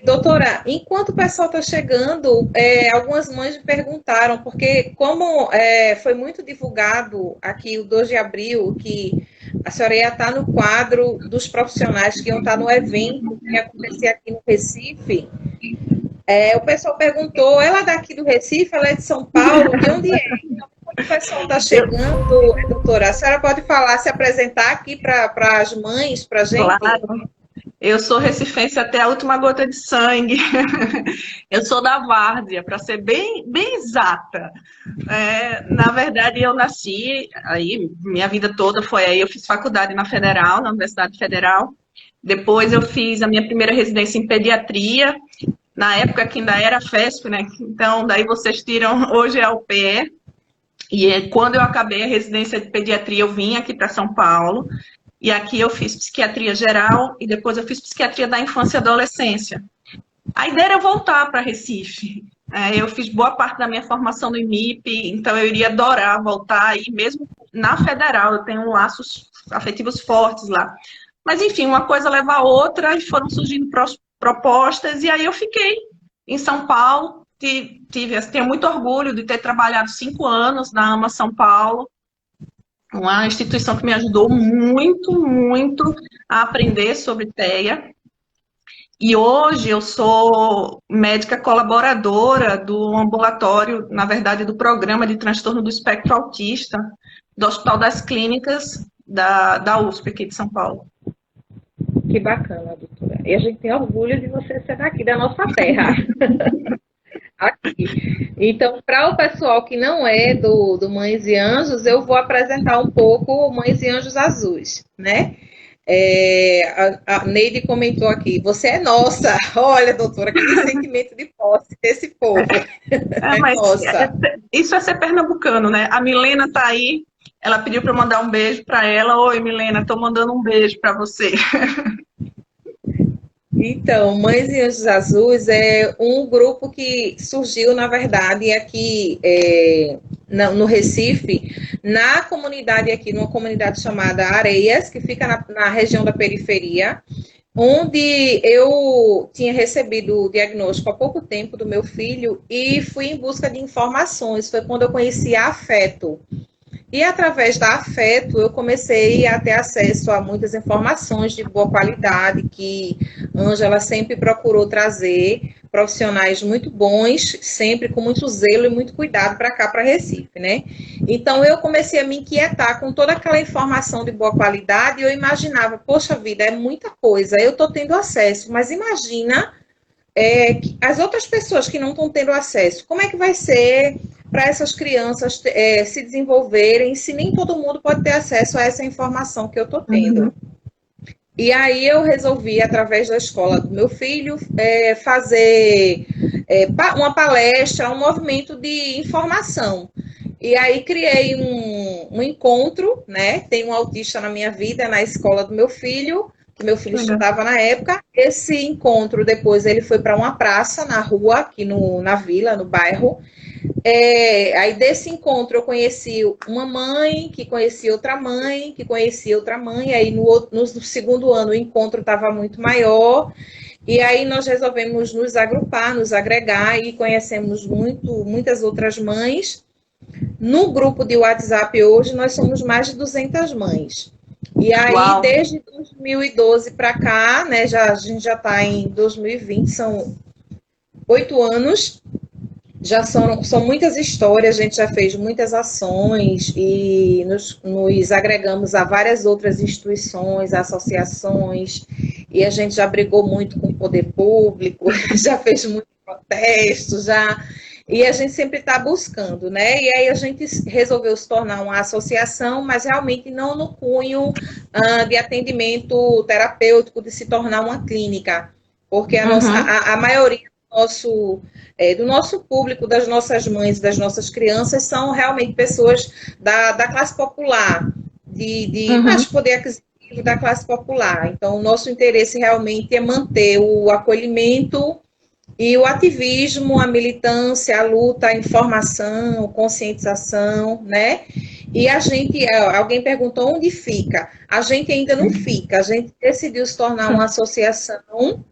Doutora, enquanto o pessoal está chegando, algumas mães me perguntaram, porque como foi muito divulgado aqui o 2 de abril, que a senhora ia estar no quadro dos profissionais que iam estar no evento que ia acontecer aqui no Recife, o pessoal perguntou, ela é daqui do Recife, ela é de São Paulo, de onde é? Então, enquanto o pessoal está Eu, chegando, doutora, a senhora pode falar, se apresentar aqui para as mães, para a gente? claro, eu sou recifense até a última gota de sangue. Eu sou da Várzea, para ser bem exata. Na verdade, eu nasci aí, minha vida toda foi aí. Eu fiz faculdade na Federal, na Universidade Federal. Depois eu fiz a minha primeira residência em pediatria, na época que ainda era FESP, né? Então, daí vocês tiram, hoje é o PE. Quando eu acabei a residência de pediatria, eu vim aqui para São Paulo. E aqui eu fiz psiquiatria geral e depois eu fiz psiquiatria da infância e adolescência. A ideia era voltar para Recife. Eu fiz boa parte da minha formação no IMIP, então eu iria adorar voltar, e mesmo na Federal, eu tenho laços afetivos fortes lá. Mas, enfim, uma coisa leva a outra, e foram surgindo propostas, e aí eu fiquei em São Paulo. Tenho muito orgulho de ter trabalhado 5 anos na AMA São Paulo, uma instituição que me ajudou muito a aprender sobre TEA. E hoje eu sou médica colaboradora do ambulatório, na verdade, do programa de transtorno do espectro autista, do Hospital das Clínicas da USP aqui de São Paulo. Que bacana, doutora. E a gente tem orgulho de você ser daqui, da nossa terra. Aqui. Então, para o pessoal que não é do Mães e Anjos, eu vou apresentar um pouco Mães e Anjos Azuis, né? A Neide comentou aqui, você é nossa. Olha, doutora, que sentimento de posse desse povo. É Mas nossa. isso é ser pernambucano, né? A Milena está aí, ela pediu para eu mandar um beijo para ela. Oi, Milena, estou mandando um beijo para você. Então, Mães e Anjos Azuis é um grupo que surgiu, na verdade, aqui no Recife, na comunidade aqui, numa comunidade chamada Areias, que fica na região da periferia, onde eu tinha recebido o diagnóstico há pouco tempo do meu filho e fui em busca de informações. Foi quando eu conheci a Afeto. E através da Afeto, eu comecei a ter acesso a muitas informações de boa qualidade, que Ângela sempre procurou trazer profissionais muito bons, sempre com muito zelo e muito cuidado para cá, para Recife, né? Então, eu comecei a me inquietar com toda aquela informação de boa qualidade e eu imaginava, poxa vida, é muita coisa, eu estou tendo acesso, mas imagina as outras pessoas que não estão tendo acesso, como é que vai ser para essas crianças se desenvolverem se nem todo mundo pode ter acesso a essa informação que eu estou tendo? Uhum. E aí eu resolvi, através da escola do meu filho, fazer uma palestra, um movimento de informação. E aí criei um encontro, né? Tem um autista na minha vida, na escola do meu filho, que meu filho Legal. estudava na época. Esse encontro, depois, ele foi para uma praça na rua, aqui na vila, no bairro. Aí desse encontro eu conheci uma mãe, que conhecia outra mãe, que conhecia outra mãe. Aí no segundo ano o encontro estava muito maior. E aí nós resolvemos nos agrupar, nos agregar e conhecemos muitas outras mães. No grupo de WhatsApp hoje nós somos mais de 200 mães. E aí, Uau. desde 2012 para cá, né, a gente já está em 2020, são 8 anos, já são muitas histórias, a gente já fez muitas ações e nos agregamos a várias outras instituições, associações, e a gente já brigou muito com o poder público, já fez muitos protestos, e a gente sempre está buscando, né? E aí a gente resolveu se tornar uma associação, mas realmente não no cunho de atendimento terapêutico, de se tornar uma clínica, porque Uhum. a maioria do nosso público, das nossas mães, das nossas crianças, são realmente pessoas da classe popular, de Uhum. baixo poder aquisitivo da classe popular. Então, o nosso interesse realmente é manter o acolhimento e o ativismo, a militância, a luta, a informação, conscientização, né? E a gente, alguém perguntou onde fica. A gente ainda não fica, a gente decidiu se tornar uma associação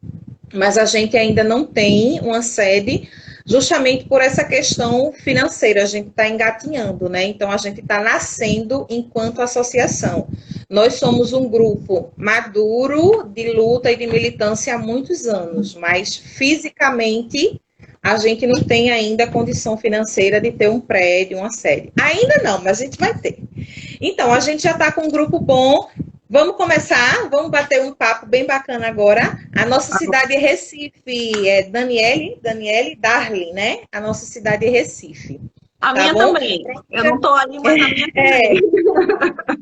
mas a gente ainda não tem uma sede, justamente por essa questão financeira. A gente está engatinhando, né? Então, a gente está nascendo enquanto associação. Nós somos um grupo maduro de luta e de militância há muitos anos, mas fisicamente a gente não tem ainda a condição financeira de ter um prédio, uma sede. Ainda não, mas a gente vai ter. Então, a gente já está com um grupo bom. Vamos começar, vamos bater um papo bem bacana agora. A nossa cidade é Recife, é Daniele Darling, né? A nossa cidade é Recife. A minha bom? também. Eu não estou ali, mas a minha também.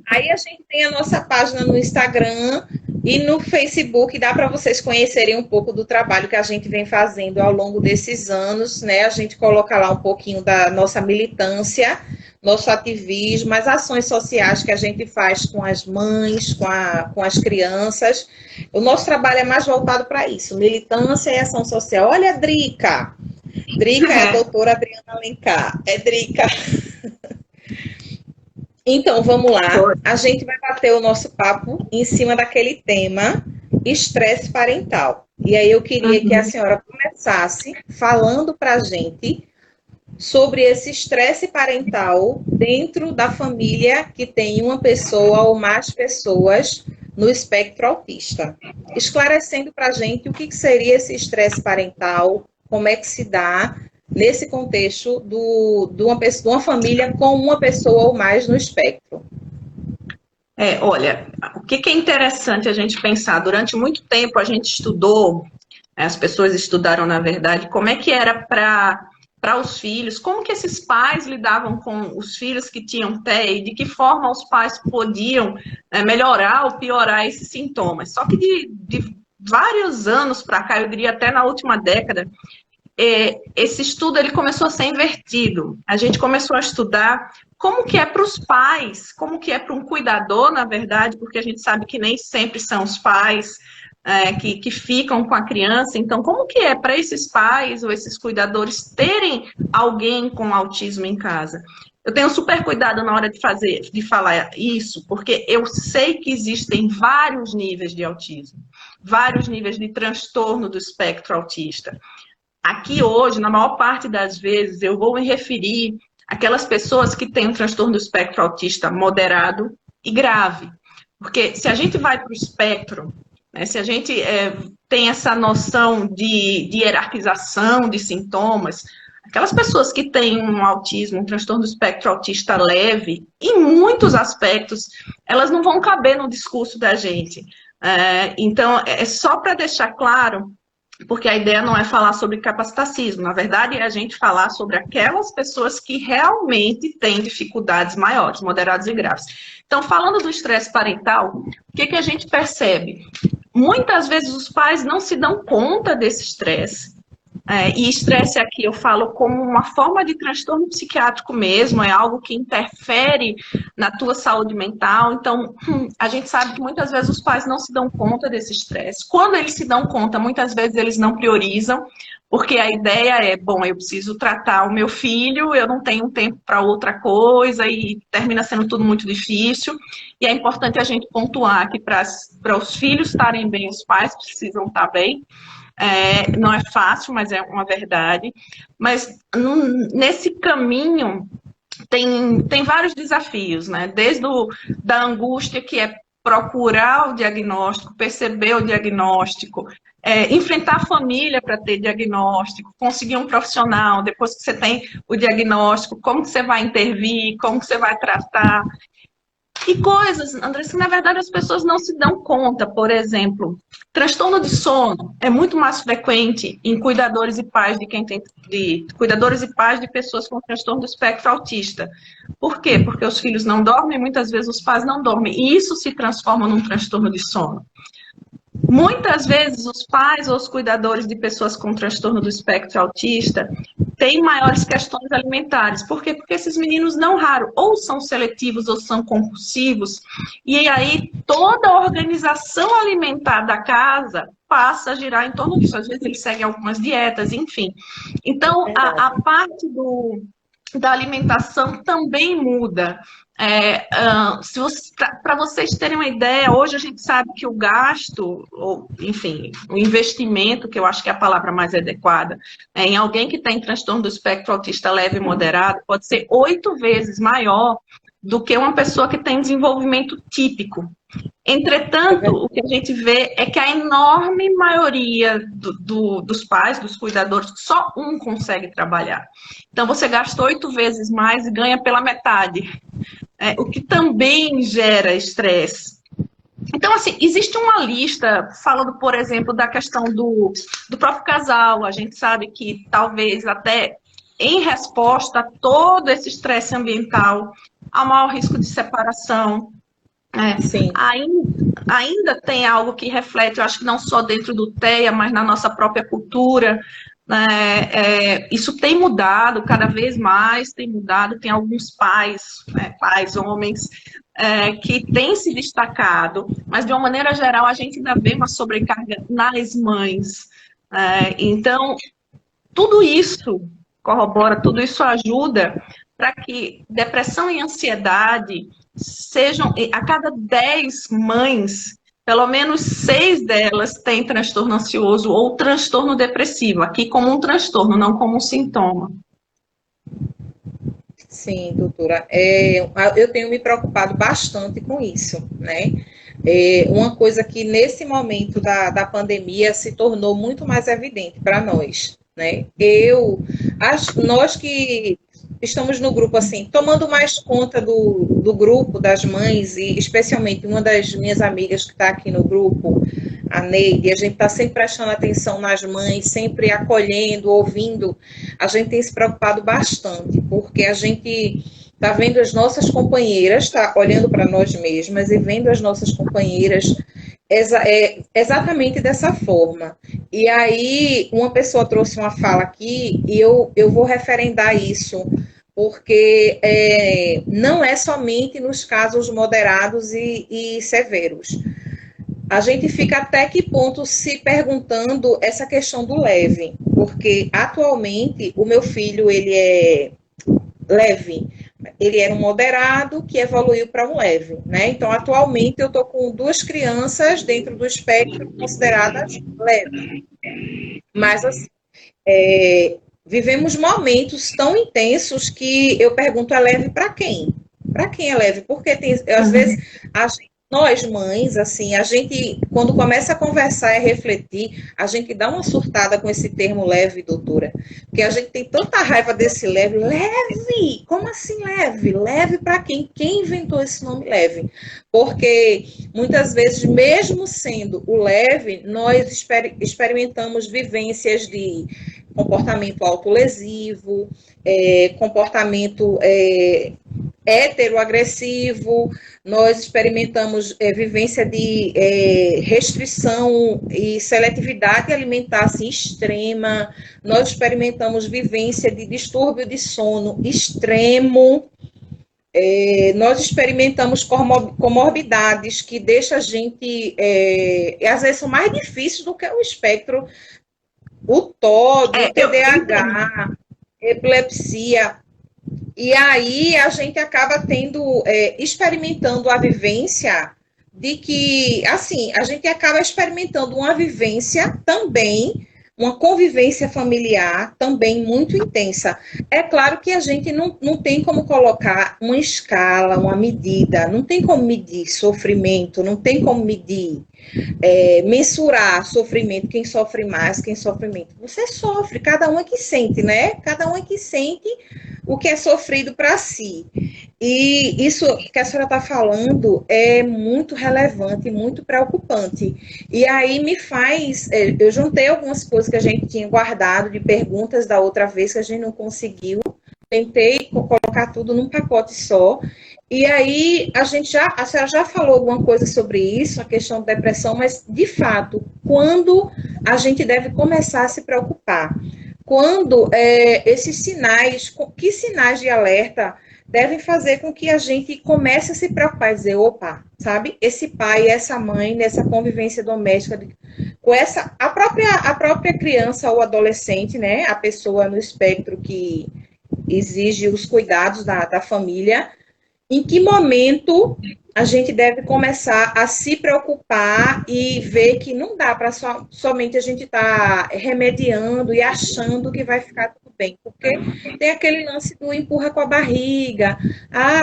Aí a gente tem a nossa página no Instagram e no Facebook. Dá para vocês conhecerem um pouco do trabalho que a gente vem fazendo ao longo desses anos, né? A gente coloca lá um pouquinho da nossa militância, nosso ativismo, as ações sociais que a gente faz com as mães, com as crianças. O nosso trabalho é mais voltado para isso, militância e ação social. Olha, Drica! Drica é a doutora Adriana Alencar. É Drica. Então, vamos lá. A gente vai bater o nosso papo em cima daquele tema, estresse parental. E aí eu queria que a senhora começasse falando para a gente sobre esse estresse parental dentro da família que tem uma pessoa ou mais pessoas no espectro autista. Esclarecendo para a gente o que seria esse estresse parental, como é que se dá nesse contexto de uma família com uma pessoa ou mais no espectro. Olha, o que é interessante a gente pensar? Durante muito tempo a gente estudou, as pessoas estudaram, na verdade, como é que era para os filhos, como que esses pais lidavam com os filhos que tinham TEA e de que forma os pais podiam melhorar ou piorar esses sintomas. Só que de vários anos para cá, eu diria até na última década, esse estudo ele começou a ser invertido. A gente começou a estudar como que é para os pais, como que é para um cuidador, na verdade, porque a gente sabe que nem sempre são os pais que ficam com a criança. Então, como que é para esses pais ou esses cuidadores terem alguém com autismo em casa? Eu tenho super cuidado na hora de falar isso, porque eu sei que existem vários níveis de autismo, vários níveis de transtorno do espectro autista. Aqui hoje, na maior parte das vezes, eu vou me referir àquelas pessoas que têm um transtorno do espectro autista moderado e grave. Porque se a gente vai para o espectro, né, se a gente tem essa noção de hierarquização de sintomas, aquelas pessoas que têm um autismo, um transtorno do espectro autista leve, em muitos aspectos, elas não vão caber no discurso da gente. Então, é só para deixar claro, porque a ideia não é falar sobre capacitacismo, na verdade é a gente falar sobre aquelas pessoas que realmente têm dificuldades maiores, moderadas e graves. Então, falando do estresse parental, o que a gente percebe? Muitas vezes os pais não se dão conta desse estresse, e estresse aqui eu falo como uma forma de transtorno psiquiátrico mesmo, é algo que interfere na tua saúde mental. Então, a gente sabe que muitas vezes os pais não se dão conta desse estresse. Quando eles se dão conta, muitas vezes eles não priorizam, porque a ideia é, bom, eu preciso tratar o meu filho, eu não tenho tempo para outra coisa, e termina sendo tudo muito difícil. E é importante a gente pontuar que para os filhos estarem bem, os pais precisam estar bem. Não é fácil, mas é uma verdade. Mas nesse caminho tem vários desafios, né? Desde da angústia, que é procurar o diagnóstico, perceber o diagnóstico, enfrentar a família para ter diagnóstico, conseguir um profissional, depois que você tem o diagnóstico, como que você vai intervir, como que você vai tratar. E coisas, Andressa, que na verdade as pessoas não se dão conta. Por exemplo, transtorno de sono é muito mais frequente em cuidadores e pais cuidadores e pais de pessoas com transtorno do espectro autista. Por quê? Porque os filhos não dormem, muitas vezes os pais não dormem, e isso se transforma num transtorno de sono. Muitas vezes os pais ou os cuidadores de pessoas com transtorno do espectro autista têm maiores questões alimentares. Por quê? Porque esses meninos não raro ou são seletivos ou são compulsivos, e aí toda a organização alimentar da casa passa a girar em torno disso. Às vezes eles seguem algumas dietas, enfim. Então, a parte da alimentação também muda. Para vocês terem uma ideia, hoje a gente sabe que o gasto, ou, enfim, o investimento, que eu acho que é a palavra mais adequada, em alguém que tem transtorno do espectro autista leve e moderado, pode ser 8 vezes maior do que uma pessoa que tem desenvolvimento típico. Entretanto, o que a gente vê é que a enorme maioria dos pais, dos cuidadores, só um consegue trabalhar. Então, você gasta 8 vezes mais e ganha pela metade, o que também gera estresse. Então, assim, existe uma lista, falando, por exemplo, da questão do próprio casal. A gente sabe que talvez até em resposta a todo esse estresse ambiental, há maior risco de separação. Sim. Ainda tem algo que reflete, eu acho que não só dentro do TEA, mas na nossa própria cultura. Isso tem mudado, cada vez mais tem mudado. Tem alguns pais, homens, que têm se destacado, mas de uma maneira geral a gente ainda vê uma sobrecarga nas mães. Então, tudo isso corrobora, tudo isso ajuda para que depressão e ansiedade sejam, a cada 10 mães, pelo menos 6 delas têm transtorno ansioso ou transtorno depressivo, aqui como um transtorno, não como um sintoma. Sim, doutora. Eu tenho me preocupado bastante com isso, né? Uma coisa que nesse momento da pandemia se tornou muito mais evidente para nós, né? Nós que estamos no grupo, assim, tomando mais conta do grupo, das mães, e especialmente uma das minhas amigas que está aqui no grupo, a Neide, a gente está sempre prestando atenção nas mães, sempre acolhendo, ouvindo. A gente tem se preocupado bastante, porque a gente está vendo as nossas companheiras, está olhando para nós mesmas e vendo as nossas companheiras exatamente dessa forma. E aí, uma pessoa trouxe uma fala aqui, e eu vou referendar isso, porque não é somente nos casos moderados e severos. A gente fica até que ponto se perguntando essa questão do leve, porque atualmente o meu filho, ele é leve, ele era um moderado que evoluiu para um leve, né? Então, atualmente eu estou com 2 crianças dentro do espectro consideradas leves. Mas, assim, vivemos momentos tão intensos que eu pergunto, é leve para quem? Para quem é leve? Porque às vezes nós mães, assim, a gente, quando começa a conversar e refletir, a gente dá uma surtada com esse termo leve, doutora, porque a gente tem tanta raiva desse leve. Leve? Como assim leve? Leve para quem? Quem inventou esse nome leve? Porque muitas vezes, mesmo sendo o leve, nós experimentamos vivências de comportamento autolesivo, comportamento heteroagressivo, nós experimentamos vivência de restrição e seletividade alimentar assim, extrema, nós experimentamos vivência de distúrbio de sono extremo, nós experimentamos comorbidades que deixam a gente, às vezes são mais difíceis do que o espectro, o TOD, o TDAH, epilepsia. E aí a gente acaba experimentando a vivência de que, assim, a gente acaba experimentando uma vivência também, uma convivência familiar também muito intensa. É claro que a gente não tem como colocar uma escala, uma medida, não tem como medir sofrimento, não tem como medir, mensurar sofrimento, quem sofre mais, quem sofre menos. Você sofre, cada um é que sente, né? Cada um é que sente o que é sofrido para si. E isso que a senhora está falando é muito relevante, muito preocupante. E aí me faz... eu juntei algumas coisas que a gente tinha guardado de perguntas da outra vez que a gente não conseguiu. Tentei colocar tudo num pacote só. E aí a senhora já falou alguma coisa sobre isso, a questão da depressão, mas, de fato, quando a gente deve começar a se preocupar? Quando esses sinais, que sinais de alerta devem fazer com que a gente comece a se preocupar e dizer, opa, sabe, esse pai, essa mãe, nessa convivência doméstica, com a própria criança ou adolescente, né, a pessoa no espectro que exige os cuidados da família, em que momento a gente deve começar a se preocupar e ver que não dá para somente a gente estar remediando e achando que vai ficar tudo bem, porque tem aquele lance do empurra com a barriga,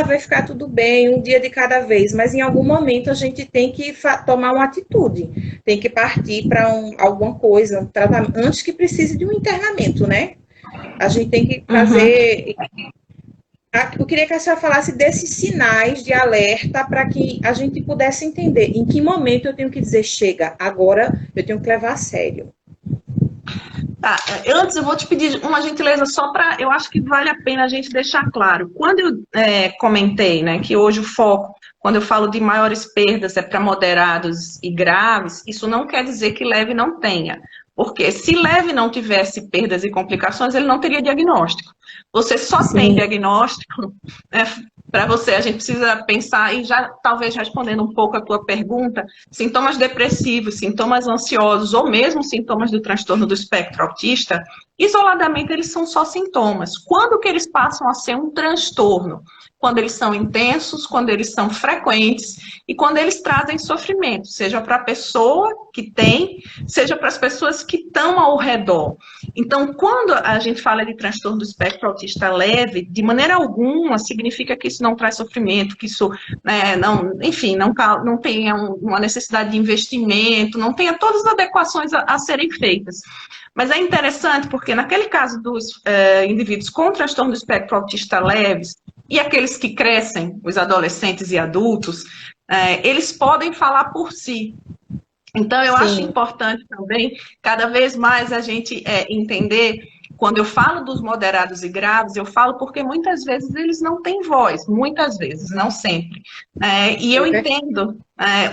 vai ficar tudo bem, um dia de cada vez, mas em algum momento a gente tem que tomar uma atitude, tem que partir para alguma coisa, um tratamento, antes que precise de um internamento, né? A gente tem que fazer... Eu queria que a senhora falasse desses sinais de alerta para que a gente pudesse entender em que momento eu tenho que dizer, chega, agora eu tenho que levar a sério. Tá, antes eu vou te pedir uma gentileza só para, eu acho que vale a pena a gente deixar claro. Quando eu comentei, né, que hoje o foco, quando eu falo de maiores perdas, é para moderados e graves, isso não quer dizer que leve não tenha. Porque se leve não tivesse perdas e complicações, ele não teria diagnóstico. Você só tem diagnóstico, para você, a gente precisa pensar, e já talvez respondendo um pouco a tua pergunta, sintomas depressivos, sintomas ansiosos, ou mesmo sintomas do transtorno do espectro autista, isoladamente eles são só sintomas. Quando que eles passam a ser um transtorno? Quando eles são intensos, quando eles são frequentes e quando eles trazem sofrimento, seja para a pessoa que tem, seja para as pessoas que estão ao redor. Então, quando a gente fala de transtorno do espectro autista leve, de maneira alguma significa que isso não traz sofrimento, que isso, não tenha uma necessidade de investimento, não tenha todas as adequações a serem feitas. Mas é interessante porque naquele caso dos indivíduos com transtorno do espectro autista leves, e aqueles que crescem, os adolescentes e adultos, eles podem falar por si. Então, eu acho importante também, cada vez mais, a gente entender, quando eu falo dos moderados e graves, eu falo porque muitas vezes eles não têm voz, muitas vezes, não sempre. E eu entendo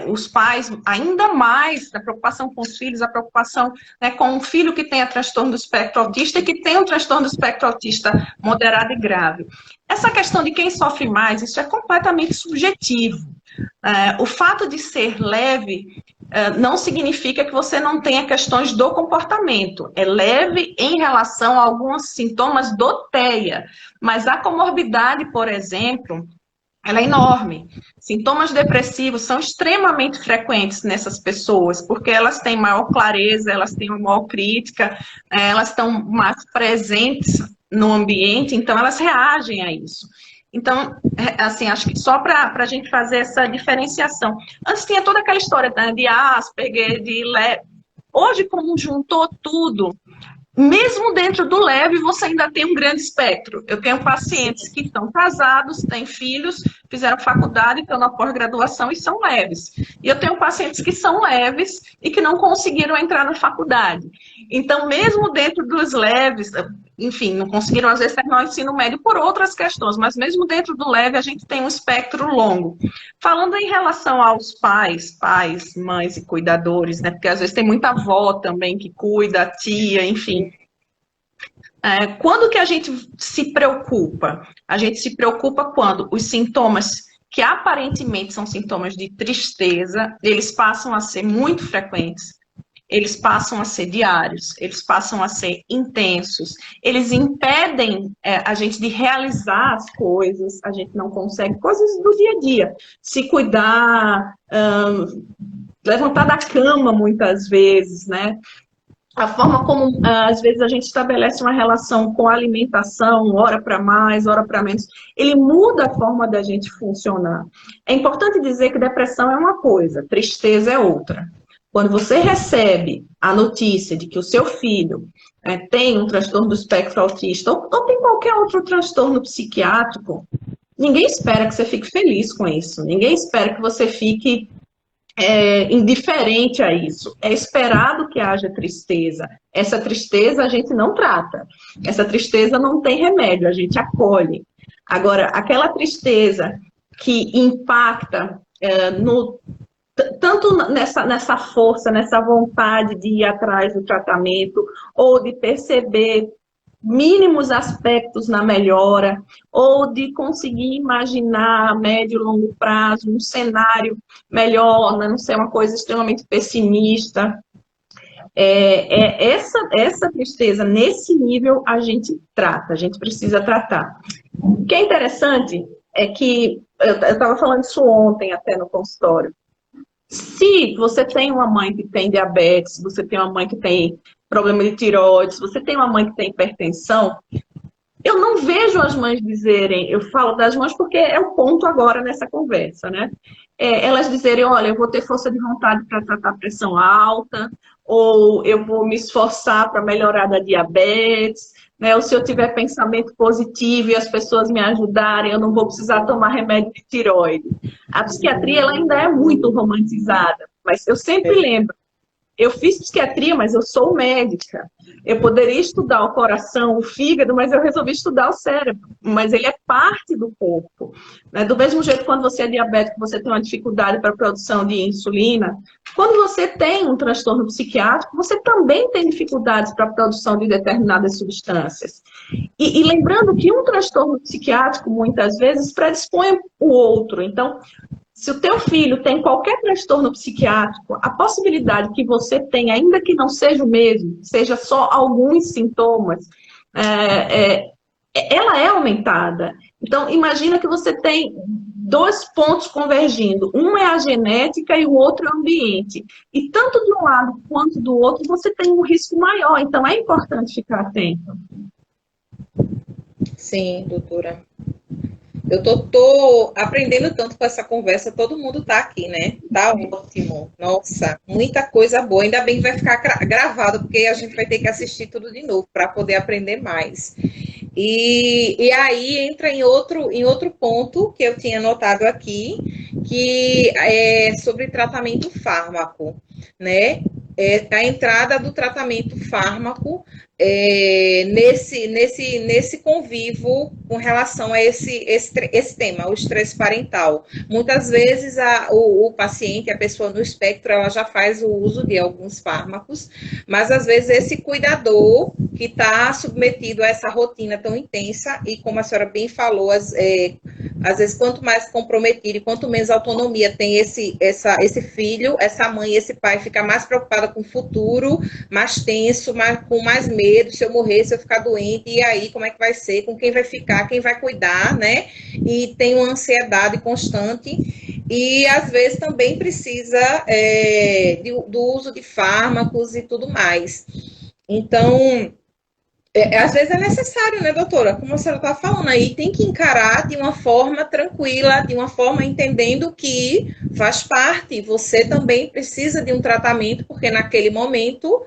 os pais, ainda mais, a preocupação com os filhos, a preocupação com um filho que tenha transtorno do espectro autista e que tem um transtorno do espectro autista moderado e grave. Essa questão de quem sofre mais, isso é completamente subjetivo. O fato de ser leve não significa que você não tenha questões do comportamento. É leve em relação a alguns sintomas do TEA, mas a comorbidade, por exemplo, ela é enorme. Sintomas depressivos são extremamente frequentes nessas pessoas, porque elas têm maior clareza, elas têm uma maior crítica, elas estão mais presentes no ambiente, então elas reagem a isso. Então, assim, acho que só para a gente fazer essa diferenciação. Antes tinha toda aquela história de Asperger, de leve. Hoje, como juntou tudo, mesmo dentro do leve, você ainda tem um grande espectro. Eu tenho pacientes que estão casados, têm filhos, fizeram faculdade, estão na pós-graduação e são leves. E eu tenho pacientes que são leves e que não conseguiram entrar na faculdade. Então, mesmo dentro dos leves, enfim, não conseguiram, às vezes, terminar o ensino médio por outras questões, mas mesmo dentro do leve, a gente tem um espectro longo. Falando em relação aos pais, mães e cuidadores, né? Porque às vezes tem muita avó também que cuida, tia, enfim. Quando que a gente se preocupa? A gente se preocupa quando os sintomas que aparentemente são sintomas de tristeza, eles passam a ser muito frequentes, eles passam a ser diários, eles passam a ser intensos, eles impedem a gente de realizar as coisas, a gente não consegue, coisas do dia a dia, se cuidar, levantar da cama muitas vezes, né? A forma como, às vezes, a gente estabelece uma relação com a alimentação, hora para mais, hora para menos, ele muda a forma da gente funcionar. É importante dizer que depressão é uma coisa, tristeza é outra. Quando você recebe a notícia de que o seu filho tem um transtorno do espectro autista ou tem qualquer outro transtorno psiquiátrico, ninguém espera que você fique feliz com isso. Ninguém espera que você fique indiferente a isso. É esperado que haja tristeza. Essa tristeza a gente não trata. Essa tristeza não tem remédio, a gente acolhe. Agora, aquela tristeza que impacta tanto nessa força, nessa vontade de ir atrás do tratamento, ou de perceber mínimos aspectos na melhora, ou de conseguir imaginar a médio e longo prazo um cenário melhor, né? Não ser uma coisa extremamente pessimista. Essa tristeza, nesse nível, a gente trata, a gente precisa tratar. O que é interessante é que, eu estava falando isso ontem até no consultório, se você tem uma mãe que tem diabetes, você tem uma mãe que tem problema de tireoides, você tem uma mãe que tem hipertensão, eu não vejo as mães dizerem, eu falo das mães porque é o ponto agora nessa conversa, né? Elas dizerem, olha, eu vou ter força de vontade para tratar a pressão alta, ou eu vou me esforçar para melhorar da diabetes, né? Ou se eu tiver pensamento positivo e as pessoas me ajudarem, eu não vou precisar tomar remédio de tireoide. A psiquiatria ela ainda é muito romantizada, mas eu sempre lembro, eu fiz psiquiatria, mas eu sou médica. Eu poderia estudar o coração, o fígado, mas eu resolvi estudar o cérebro. Mas ele é parte do corpo. Do mesmo jeito, quando você é diabético, você tem uma dificuldade para a produção de insulina. Quando você tem um transtorno psiquiátrico, você também tem dificuldades para a produção de determinadas substâncias. E lembrando que um transtorno psiquiátrico, muitas vezes, predispõe o outro. Então, se o teu filho tem qualquer transtorno psiquiátrico, a possibilidade que você tenha, ainda que não seja o mesmo, seja só alguns sintomas, ela é aumentada. Então, imagina que você tem dois pontos convergindo. Um é a genética e o outro é o ambiente. E tanto de um lado quanto do outro, você tem um risco maior. Então, é importante ficar atento. Sim, doutora. Eu tô aprendendo tanto com essa conversa, todo mundo tá aqui, né? Tá ótimo. Nossa, muita coisa boa. Ainda bem que vai ficar gravado, porque a gente vai ter que assistir tudo de novo para poder aprender mais. E aí entra em outro ponto que eu tinha notado aqui, que é sobre tratamento fármaco, né? A entrada do tratamento fármaco nesse convívio com relação a esse tema, o estresse parental. Muitas vezes o paciente, a pessoa no espectro, ela já faz o uso de alguns fármacos, mas às vezes esse cuidador que está submetido a essa rotina tão intensa, e como a senhora bem falou, às vezes quanto mais comprometido e quanto menos autonomia tem esse filho, essa mãe, esse pai, fica mais preocupada com o futuro, mais tenso, com mais medo, se eu morrer, se eu ficar doente, e aí como é que vai ser, com quem vai ficar, quem vai cuidar, né? E tem uma ansiedade constante, e às vezes também precisa do uso de fármacos e tudo mais. Então, às vezes é necessário, né, doutora? Como a senhora está falando aí, tem que encarar de uma forma tranquila, de uma forma entendendo que faz parte, você também precisa de um tratamento, porque naquele momento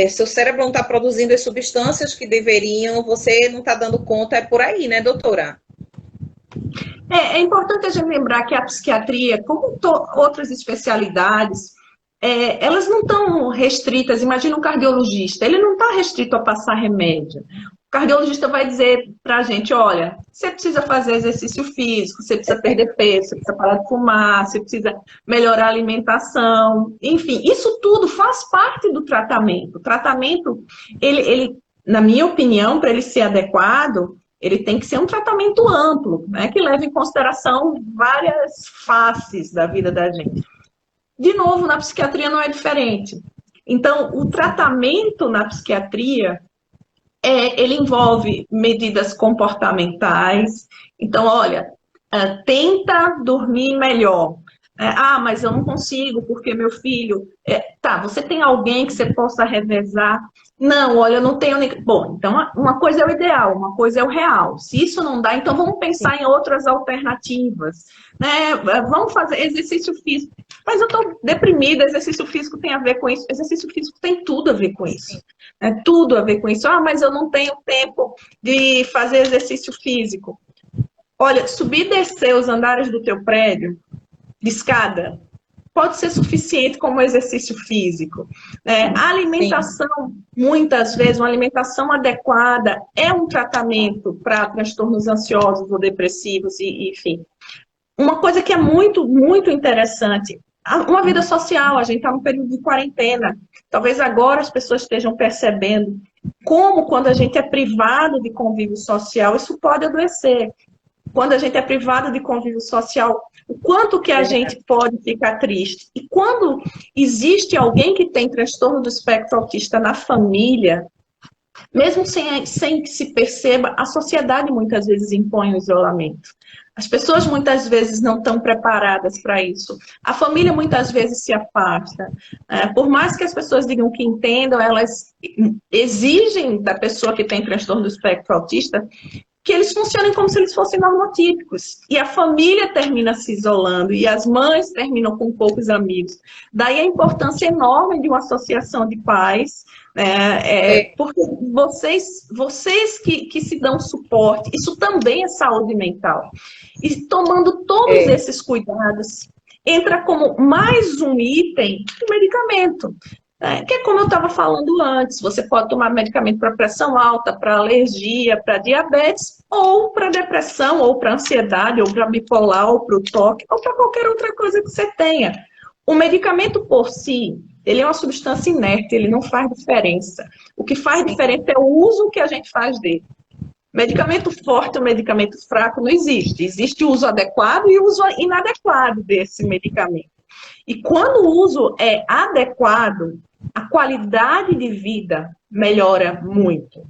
seu cérebro não está produzindo as substâncias que deveriam, você não está dando conta, é por aí, né, doutora? É importante a gente lembrar que a psiquiatria, como outras especialidades, elas não estão restritas. Imagina um cardiologista, ele não está restrito a passar remédio. O cardiologista vai dizer para a gente, olha, você precisa fazer exercício físico, você precisa perder peso, você precisa parar de fumar, você precisa melhorar a alimentação, enfim, isso tudo faz parte do tratamento. O tratamento, ele na minha opinião, para ele ser adequado, ele tem que ser um tratamento amplo, né, que leve em consideração várias faces da vida da gente. De novo, na psiquiatria não é diferente. Então, o tratamento na psiquiatria, ele envolve medidas comportamentais. Então, olha, tenta dormir melhor. Mas eu não consigo porque meu filho... Tá, você tem alguém que você possa revezar? Não, olha, eu não tenho... Bom, então uma coisa é o ideal, uma coisa é o real. Se isso não dá, então vamos pensar em outras alternativas. Né? Vamos fazer exercício físico. Mas eu estou deprimida, exercício físico tem a ver com isso. Exercício físico tem tudo a ver com isso. Tudo a ver com isso. Mas eu não tenho tempo de fazer exercício físico. Olha, subir e descer os andares do teu prédio, de escada, pode ser suficiente como exercício físico. A alimentação, muitas vezes, uma alimentação adequada é um tratamento para transtornos ansiosos ou depressivos, enfim. Uma coisa que é muito, muito interessante, uma vida social, a gente está no período de quarentena. Talvez agora as pessoas estejam percebendo como, quando a gente é privado de convívio social, isso pode adoecer. quando a gente é privado de convívio social, o quanto que a gente pode ficar triste. E quando existe alguém que tem transtorno do espectro autista na família, mesmo sem que se perceba, a sociedade muitas vezes impõe o isolamento. As pessoas muitas vezes não estão preparadas para isso. A família muitas vezes se afasta. Por mais que as pessoas digam que entendam, elas exigem da pessoa que tem transtorno do espectro autista que eles funcionem como se eles fossem normotípicos. E a família termina se isolando, e as mães terminam com poucos amigos. Daí a importância enorme de uma associação de pais, porque vocês que se dão suporte, isso também é saúde mental. E tomando todos esses cuidados, entra como mais um item o medicamento. Que é como eu estava falando antes, você pode tomar medicamento para pressão alta, para alergia, para diabetes, ou para depressão, ou para ansiedade, ou para bipolar, ou para o toque, ou para qualquer outra coisa que você tenha. O medicamento por si, ele é uma substância inerte, ele não faz diferença. O que faz diferença é o uso que a gente faz dele. Medicamento forte ou medicamento fraco não existe. Existe o uso adequado e o uso inadequado desse medicamento. E quando o uso é adequado, a qualidade de vida melhora muito.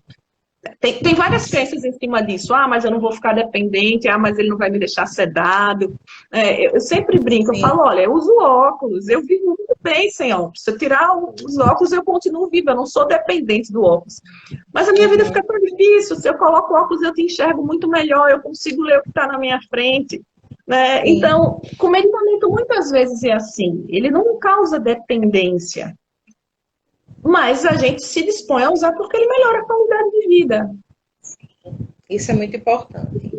Tem várias crenças em cima disso. Mas eu não vou ficar dependente. Mas ele não vai me deixar sedado. Eu sempre brinco, eu falo, olha, eu uso óculos. Eu vivo muito bem sem óculos. Se eu tirar os óculos, eu continuo viva. Eu não sou dependente do óculos. Mas a minha vida fica tão difícil. Se eu coloco óculos, eu te enxergo muito melhor. Eu consigo ler o que está na minha frente. Então, com medicamento muitas vezes é assim, ele não causa dependência, mas a gente se dispõe a usar porque ele melhora a qualidade de vida. Isso é muito importante,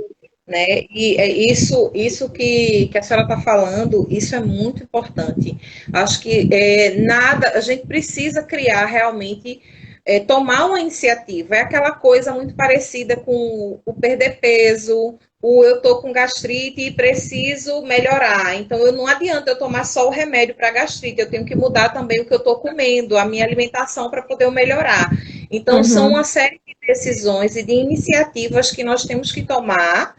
né? E é isso que a senhora está falando, isso é muito importante. Acho que a gente precisa criar realmente, tomar uma iniciativa. É aquela coisa muito parecida com o perder peso, eu estou com gastrite e preciso melhorar. Então, não adianta eu tomar só o remédio para gastrite, eu tenho que mudar também o que eu estou comendo, a minha alimentação para poder melhorar. Então, são uma série de decisões e de iniciativas que nós temos que tomar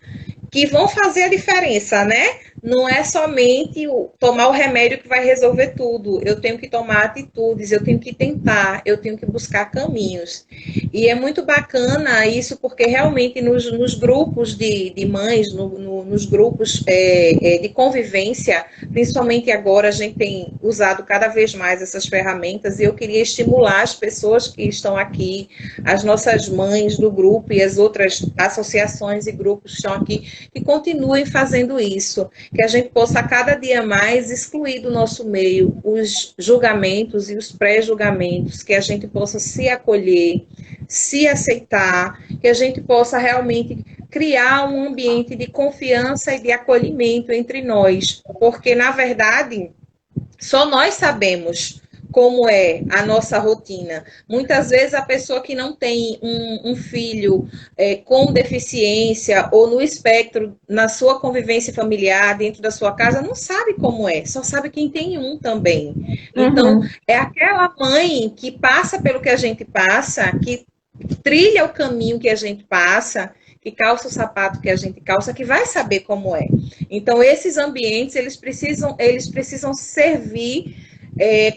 que vão fazer a diferença, né? Não é somente tomar o remédio que vai resolver tudo. Eu tenho que tomar atitudes, eu tenho que tentar, eu tenho que buscar caminhos. E é muito bacana isso, porque realmente nos grupos de mães, nos grupos de convivência, principalmente agora, a gente tem usado cada vez mais essas ferramentas, e eu queria estimular as pessoas que estão aqui, as nossas mães do grupo e as outras associações e grupos que estão aqui, que continuem fazendo isso, que a gente possa cada dia mais excluir do nosso meio os julgamentos e os pré-julgamentos, que a gente possa se acolher, se aceitar, que a gente possa realmente criar um ambiente de confiança e de acolhimento entre nós, porque, na verdade, só nós sabemos como é a nossa rotina. Muitas vezes a pessoa que não tem um filho com deficiência ou no espectro, na sua convivência familiar, dentro da sua casa, não sabe como é, só sabe quem tem um também. Então, é aquela mãe que passa pelo que a gente passa, que trilha o caminho que a gente passa, que calça o sapato que a gente calça, que vai saber como é. Então, esses ambientes, eles precisam servir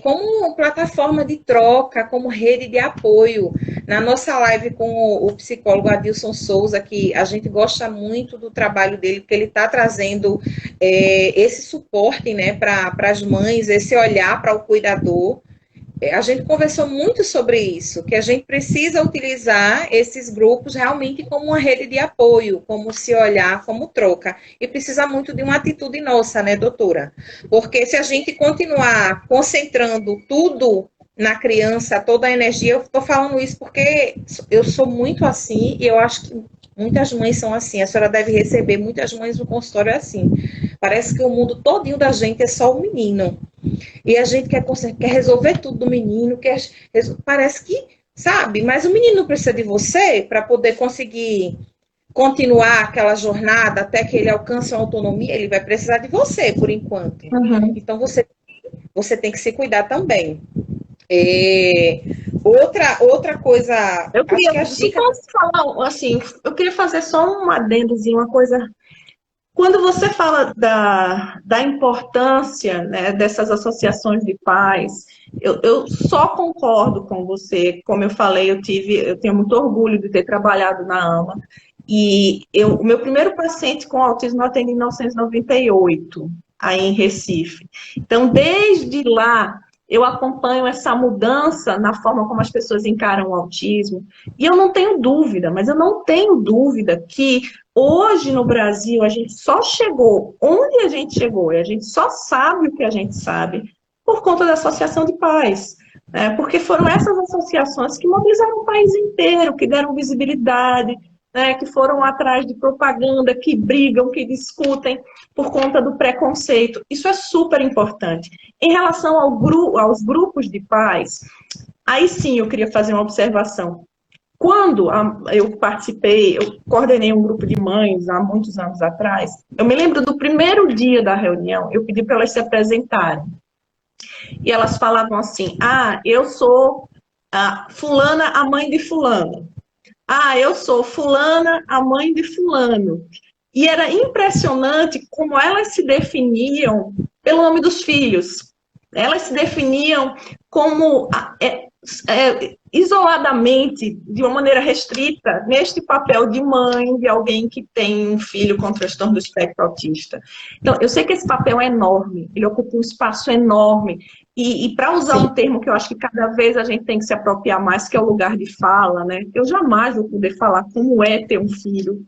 como plataforma de troca, como rede de apoio. Na nossa live com o psicólogo Adilson Souza, que a gente gosta muito do trabalho dele, porque ele está trazendo esse suporte, né, para as mães, esse olhar para o cuidador. A gente conversou muito sobre isso, que a gente precisa utilizar esses grupos realmente como uma rede de apoio, como se olhar, como troca. E precisa muito de uma atitude nossa, né, doutora? Porque se a gente continuar concentrando tudo na criança, toda a energia, eu estou falando isso porque eu sou muito assim e eu acho que muitas mães são assim. A senhora deve receber muitas mães no consultório assim. Parece que o mundo todinho da gente é só o menino. E a gente quer resolver tudo do menino, parece que, sabe, mas o menino não precisa de você para poder conseguir continuar aquela jornada até que ele alcance uma autonomia, ele vai precisar de você, por enquanto. Então, você tem que se cuidar também. Outra coisa... Eu queria falar, assim, eu queria fazer só um adendozinho, uma coisa Quando você fala da importância, né, dessas associações de pais, eu só concordo com você. Como eu falei, eu tenho muito orgulho de ter trabalhado na AMA. E o meu primeiro paciente com autismo eu atendi em 1998, aí em Recife. Então, desde lá, eu acompanho essa mudança na forma como as pessoas encaram o autismo. E eu não tenho dúvida, mas eu não tenho dúvida que hoje no Brasil a gente só chegou onde a gente chegou e a gente só sabe o que a gente sabe por conta da associação de pais. Né? Porque foram essas associações que mobilizaram o país inteiro, que deram visibilidade, né, que foram atrás de propaganda, que brigam, que discutem por conta do preconceito. Isso é super importante. Em relação aos grupos de pais, aí sim eu queria fazer uma observação. Quando eu participei, eu coordenei um grupo de mães há muitos anos atrás, eu me lembro do primeiro dia da reunião, eu pedi para elas se apresentarem. E elas falavam assim, eu sou fulana, a mãe de fulano. Eu sou fulana, a mãe de fulano. E era impressionante como elas se definiam pelo nome dos filhos. Elas se definiam como isoladamente, de uma maneira restrita, neste papel de mãe de alguém que tem um filho com transtorno do espectro autista. Então, eu sei que esse papel é enorme, ele ocupa um espaço enorme, e para usar um termo que eu acho que cada vez a gente tem que se apropriar mais, que é o lugar de fala, né? Eu jamais vou poder falar como é ter um filho,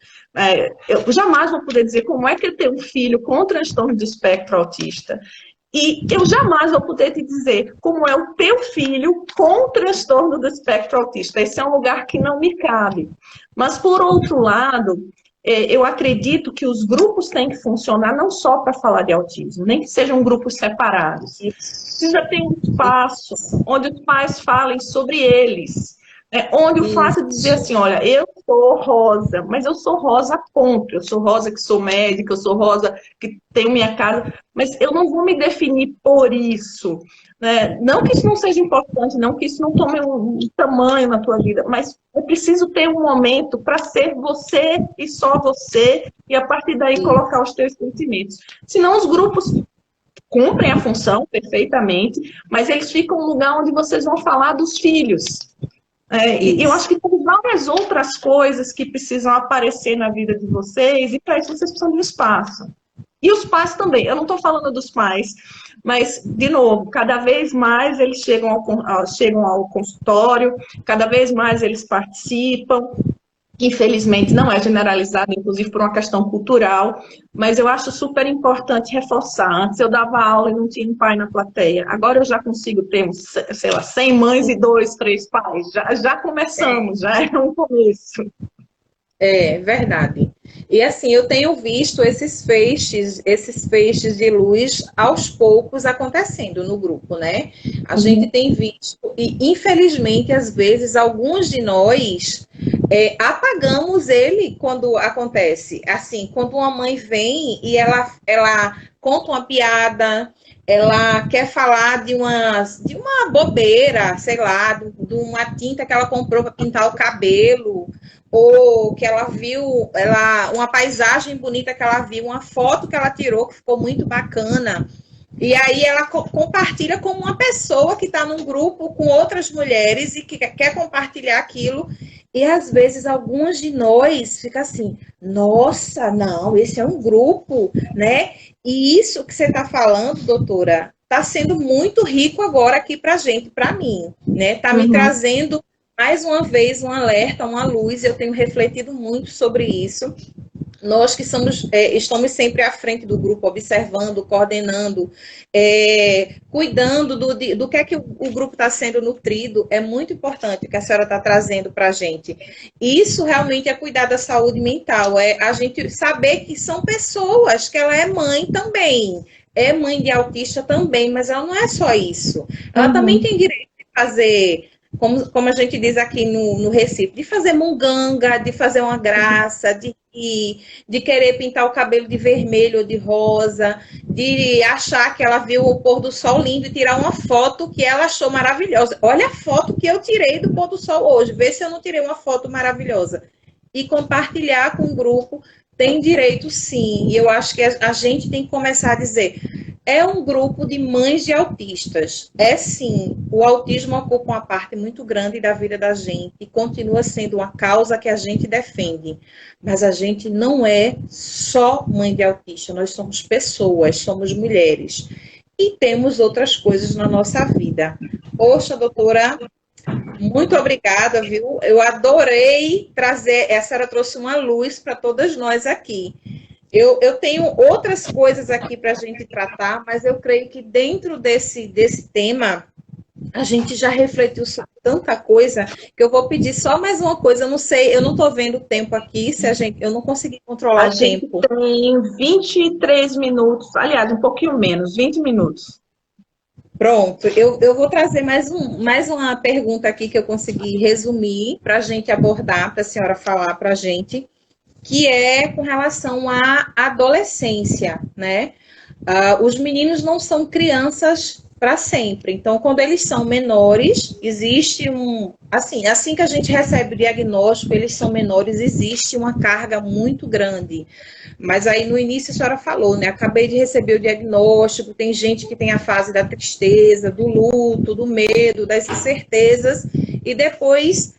eu jamais vou poder dizer como é que é ter um filho com transtorno do espectro autista. E eu jamais vou poder te dizer como é o teu filho com transtorno do espectro autista. Esse é um lugar que não me cabe. Mas, por outro lado, eu acredito que os grupos têm que funcionar não só para falar de autismo, nem que sejam grupos separados. Precisa ter um espaço onde os pais falem sobre eles. Onde o fato de dizer assim, olha, eu sou Rosa, mas eu sou Rosa ponto, eu sou Rosa que sou médica, eu sou Rosa que tenho minha casa, mas eu não vou me definir por isso. Né? Não que isso não seja importante, não que isso não tome um tamanho na tua vida, mas é preciso ter um momento para ser você e só você, e a partir daí colocar os teus sentimentos. Senão os grupos cumprem a função perfeitamente, mas eles ficam no lugar onde vocês vão falar dos filhos. E eu acho que tem várias outras coisas que precisam aparecer na vida de vocês, e para isso vocês precisam de um espaço. E os pais também, eu não estou falando dos pais, mas, de novo, cada vez mais eles chegam ao consultório, cada vez mais eles participam. Infelizmente, não é generalizado, inclusive por uma questão cultural, mas eu acho super importante reforçar. Antes eu dava aula e não tinha um pai na plateia. Agora eu já consigo ter, sei lá, 100 mães e 2, 3 pais. Já começamos, já é um começo. É verdade. E assim, eu tenho visto esses feixes de luz aos poucos acontecendo no grupo, né? A gente tem visto, e infelizmente, às vezes, alguns de nós apagamos ele quando acontece. Assim, quando uma mãe vem e ela conta uma piada, ela quer falar de uma bobeira, sei lá, de uma tinta que ela comprou para pintar o cabelo, ou que ela viu uma paisagem bonita que ela viu, uma foto que ela tirou que ficou muito bacana. E aí ela compartilha como uma pessoa que está num grupo com outras mulheres e que quer compartilhar aquilo. E às vezes algumas de nós fica assim, nossa, não, esse é um grupo, né? E isso que você está falando, doutora, está sendo muito rico agora aqui para a gente, para mim, né? Está me trazendo mais uma vez um alerta, uma luz. Eu tenho refletido muito sobre isso. Nós que estamos sempre à frente do grupo, observando, coordenando, cuidando do que é que o grupo está sendo nutrido, é muito importante o que a senhora está trazendo para a gente. Isso realmente é cuidar da saúde mental, é a gente saber que são pessoas, que ela é mãe também, é mãe de autista também, mas ela não é só isso. Ela também tem direito de fazer... Como a gente diz aqui no Recife, de fazer munganga, de fazer uma graça, de querer pintar o cabelo de vermelho ou de rosa, de achar que ela viu o pôr do sol lindo e tirar uma foto que ela achou maravilhosa. Olha a foto que eu tirei do pôr do sol hoje, vê se eu não tirei uma foto maravilhosa. E compartilhar com o grupo Tem direito, sim. E eu acho que a gente tem que começar a dizer, é um grupo de mães de autistas. É sim, o autismo ocupa uma parte muito grande da vida da gente e continua sendo uma causa que a gente defende. Mas a gente não é só mãe de autista, nós somos pessoas, somos mulheres. E temos outras coisas na nossa vida. Poxa, doutora, muito obrigada, viu? Eu adorei trazer, a senhora trouxe uma luz para todas nós aqui. Eu tenho outras coisas aqui para a gente tratar, mas eu creio que dentro desse tema a gente já refletiu sobre tanta coisa que eu vou pedir só mais uma coisa. Eu não sei, eu não estou vendo o tempo aqui, se a gente, eu não consegui controlar A o gente tempo. tem 23 minutos, aliás, um pouquinho menos, 20 minutos. Pronto, eu vou trazer mais uma pergunta aqui que eu consegui resumir para a gente abordar, para a senhora falar para a gente, que é com relação à adolescência, né? Os meninos não são crianças para sempre. Então, quando eles são menores, existe assim que a gente recebe o diagnóstico, eles são menores, existe uma carga muito grande. Mas aí no início a senhora falou, né? Acabei de receber o diagnóstico, tem gente que tem a fase da tristeza, do luto, do medo, das incertezas, e depois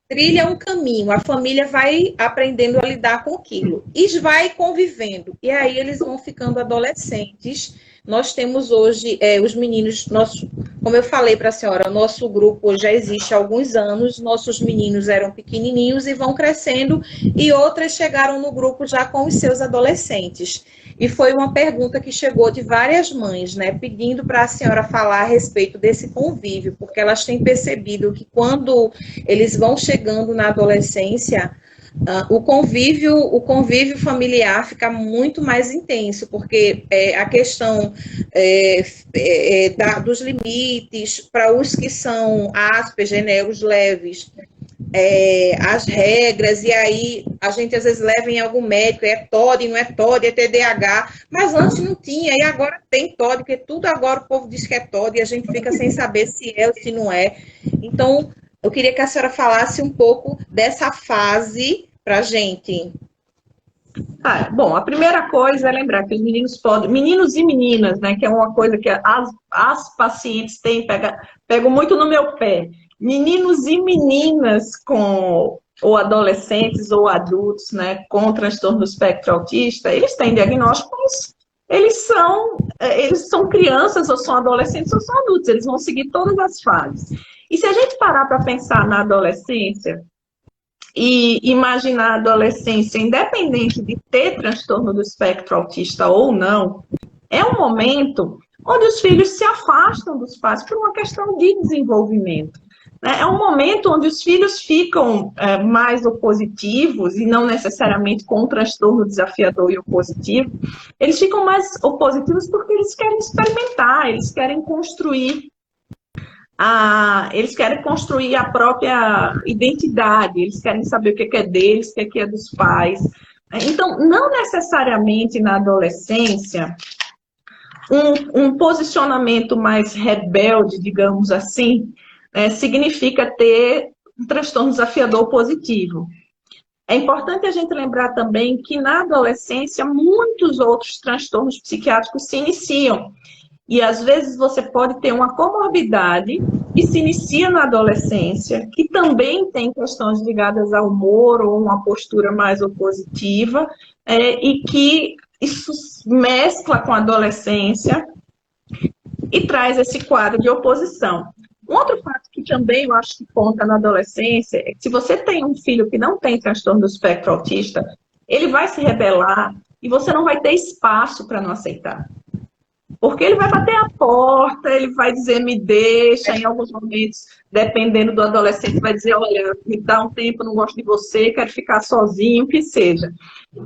trilha um caminho, a família vai aprendendo a lidar com aquilo e vai convivendo. E aí eles vão ficando adolescentes. Nós temos hoje os meninos, como eu falei para a senhora, nosso grupo hoje já existe há alguns anos, nossos meninos eram pequenininhos e vão crescendo, e outras chegaram no grupo já com os seus adolescentes. E foi uma pergunta que chegou de várias mães, né, pedindo para a senhora falar a respeito desse convívio, porque elas têm percebido que quando eles vão chegando na adolescência, o convívio familiar fica muito mais intenso, porque a questão dos limites, para os que são Asperger, né, os leves, as regras, e aí a gente às vezes leva em algum médico, é TOD, não é TOD, é TDAH, mas antes não tinha, e agora tem TOD, porque tudo agora o povo diz que é TOD, e a gente fica sem saber se é ou se não é. Então, eu queria que a senhora falasse um pouco dessa fase para a gente. Bom, a primeira coisa é lembrar que os meninos podem, meninos e meninas, né, que é uma coisa que as pacientes têm, pegam muito no meu pé. Meninos e meninas ou adolescentes ou adultos, né, com transtorno do espectro autista, eles têm diagnósticos, eles são crianças ou são adolescentes ou são adultos, eles vão seguir todas as fases. E se a gente parar para pensar na adolescência, e imaginar a adolescência, independente de ter transtorno do espectro autista ou não, é um momento onde os filhos se afastam dos pais por uma questão de desenvolvimento. É um momento onde os filhos ficam mais opositivos, e não necessariamente com um transtorno desafiador e opositivo, eles ficam mais opositivos porque eles querem experimentar, eles querem construir a própria identidade, eles querem saber o que é deles, o que é dos pais. Então, não necessariamente na adolescência, um posicionamento mais rebelde, digamos assim, significa ter um transtorno desafiador positivo. É importante a gente lembrar também que na adolescência muitos outros transtornos psiquiátricos se iniciam. E às vezes você pode ter uma comorbidade que se inicia na adolescência, que também tem questões ligadas ao humor ou uma postura mais opositiva, e que isso mescla com a adolescência e traz esse quadro de oposição. Um outro fato que também eu acho que conta na adolescência é que se você tem um filho que não tem transtorno do espectro autista, ele vai se rebelar e você não vai ter espaço para não aceitar. Porque ele vai bater a porta, ele vai dizer, me deixa, em alguns momentos, dependendo do adolescente, vai dizer, olha, me dá um tempo, não gosto de você, quero ficar sozinho, o que seja.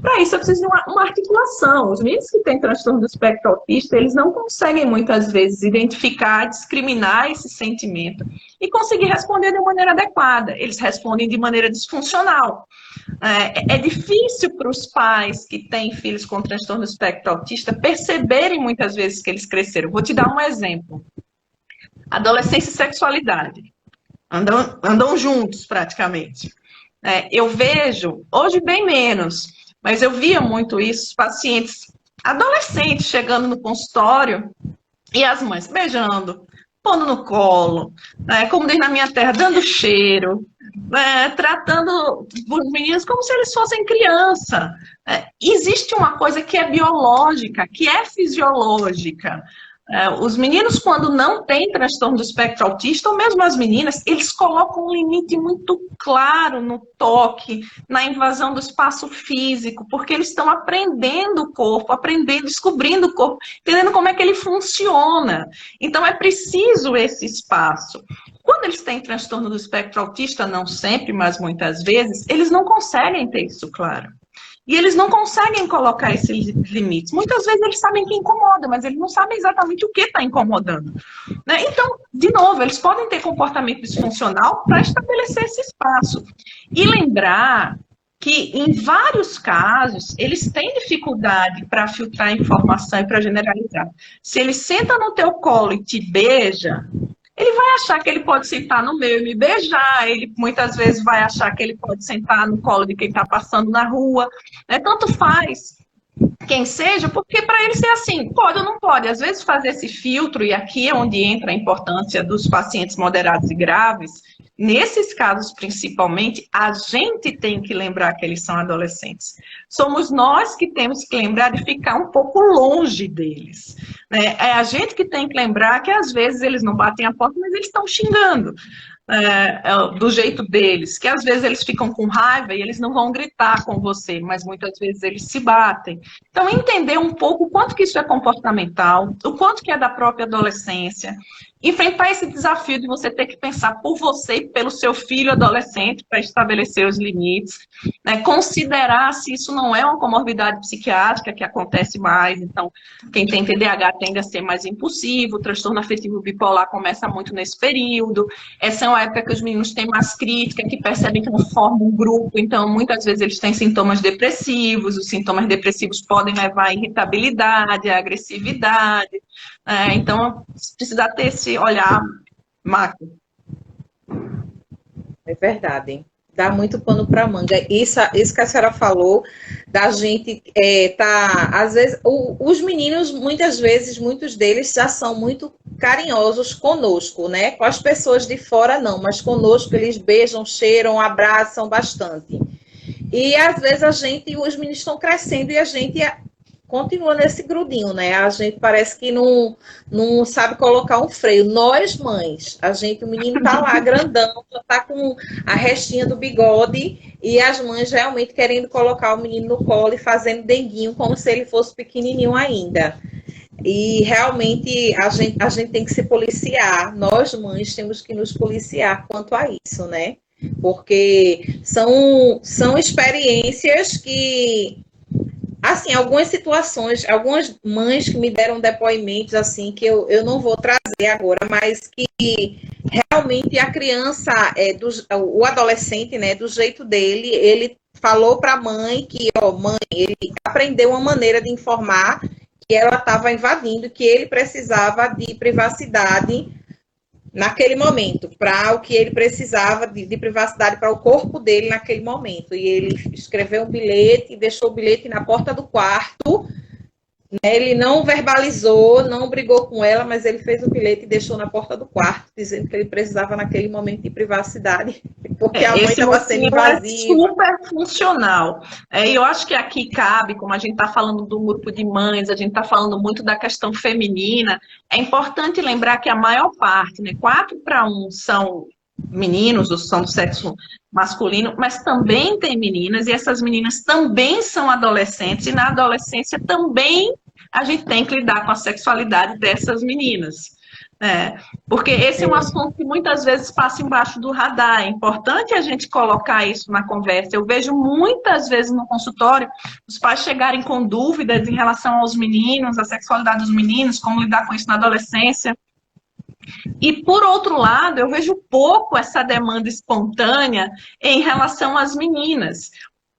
Para isso, eu preciso de uma articulação. Os meninos que têm transtorno do espectro autista, eles não conseguem, muitas vezes, identificar, discriminar esse sentimento e conseguir responder de maneira adequada. Eles respondem de maneira disfuncional. É difícil para os pais que têm filhos com transtorno do espectro autista perceberem muitas vezes que eles cresceram. Vou te dar um exemplo. Adolescência e sexualidade. Andam juntos praticamente. Eu vejo, hoje bem menos, mas eu via muito isso, pacientes adolescentes chegando no consultório e as mães beijando, pondo no colo, né, como diz na minha terra, dando cheiro, tratando os meninos como se eles fossem criança. Existe uma coisa que é biológica, que é fisiológica. Os meninos, quando não têm transtorno do espectro autista, ou mesmo as meninas, eles colocam um limite muito claro no toque, na invasão do espaço físico, porque eles estão aprendendo o corpo, aprendendo, descobrindo o corpo, entendendo como é que ele funciona. Então, é preciso esse espaço. Quando eles têm transtorno do espectro autista, não sempre, mas muitas vezes, eles não conseguem ter isso claro. E eles não conseguem colocar esses limites. Muitas vezes eles sabem que incomoda, mas eles não sabem exatamente o que está incomodando. Né? Então, de novo, eles podem ter comportamento disfuncional para estabelecer esse espaço. E lembrar que, em vários casos, eles têm dificuldade para filtrar informação e para generalizar. Se ele senta no teu colo e te beija, ele vai achar que ele pode sentar no meu e me beijar, ele muitas vezes vai achar que ele pode sentar no colo de quem está passando na rua, né? Tanto faz quem seja, porque para ele ser assim, pode ou não pode. Às vezes fazer esse filtro, e aqui é onde entra a importância dos pacientes moderados e graves, nesses casos principalmente, a gente tem que lembrar que eles são adolescentes. Somos nós que temos que lembrar de ficar um pouco longe deles. Né? É a gente que tem que lembrar que às vezes eles não batem a porta, mas eles estão xingando. Do jeito deles, que às vezes eles ficam com raiva e eles não vão gritar com você, mas muitas vezes eles se batem. Então, entender um pouco o quanto que isso é comportamental, o quanto que é da própria adolescência, enfrentar esse desafio de você ter que pensar por você e pelo seu filho adolescente para estabelecer os limites, né? Considerar se isso não é uma comorbidade psiquiátrica que acontece mais, então quem tem TDAH tende a ser mais impulsivo, o transtorno afetivo bipolar começa muito nesse período, essa é uma época que os meninos têm mais crítica, que percebem que não formam um grupo, então muitas vezes eles têm sintomas depressivos, os sintomas depressivos podem levar à irritabilidade, à agressividade, então precisa ter esse olhar macro. É verdade. Dá muito pano para manga. Isso que a senhora falou, da gente às vezes, os meninos, muitas vezes, muitos deles já são muito carinhosos conosco, né? Com as pessoas de fora, não, mas conosco eles beijam, cheiram, abraçam bastante. E às vezes os meninos estão crescendo e a gente continua nesse grudinho, né? A gente parece que não sabe colocar um freio. Nós, mães, o menino tá lá grandão, já tá com a restinha do bigode e as mães realmente querendo colocar o menino no colo e fazendo denguinho como se ele fosse pequenininho ainda. E realmente a gente tem que se policiar. Nós, mães, temos que nos policiar quanto a isso, né? Porque são experiências que, assim, algumas situações, algumas mães que me deram depoimentos, assim, que eu não vou trazer agora, mas que realmente a criança, o adolescente, né, do jeito dele, ele falou para a mãe que, mãe, ele aprendeu uma maneira de informar que ela estava invadindo, que ele precisava de privacidade naquele momento, para o que ele precisava de privacidade para o corpo dele naquele momento. E ele escreveu um bilhete e deixou o bilhete na porta do quarto. Né? Ele não verbalizou, não brigou com ela, mas ele fez o bilhete e deixou na porta do quarto, dizendo que ele precisava naquele momento de privacidade, porque a mãe estava sendo invasiva. É super funcional. E eu acho que aqui cabe, como a gente está falando do grupo de mães, a gente está falando muito da questão feminina, é importante lembrar que a maior parte, né, 4-1 são meninos, ou são do sexo masculino, mas também tem meninas, e essas meninas também são adolescentes, e na adolescência também a gente tem que lidar com a sexualidade dessas meninas. Porque esse é um assunto que muitas vezes passa embaixo do radar. É importante a gente colocar isso na conversa. Eu vejo muitas vezes no consultório os pais chegarem com dúvidas em relação aos meninos, a sexualidade dos meninos, como lidar com isso na adolescência. E, por outro lado, eu vejo pouco essa demanda espontânea em relação às meninas.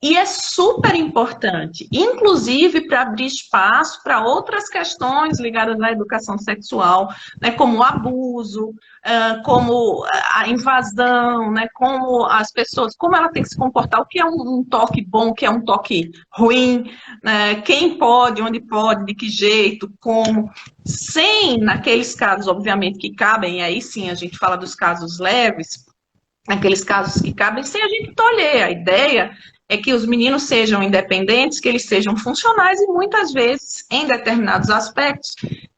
E é super importante, inclusive para abrir espaço para outras questões ligadas à educação sexual, né, como o abuso, como a invasão, né, como as pessoas, como ela tem que se comportar, o que é um toque bom, o que é um toque ruim, né, quem pode, onde pode, de que jeito, como, sem, naqueles casos, obviamente, que cabem, e aí sim a gente fala dos casos leves, aqueles casos que cabem, sem a gente tolher. A ideia é que os meninos sejam independentes, que eles sejam funcionais e muitas vezes, em determinados aspectos,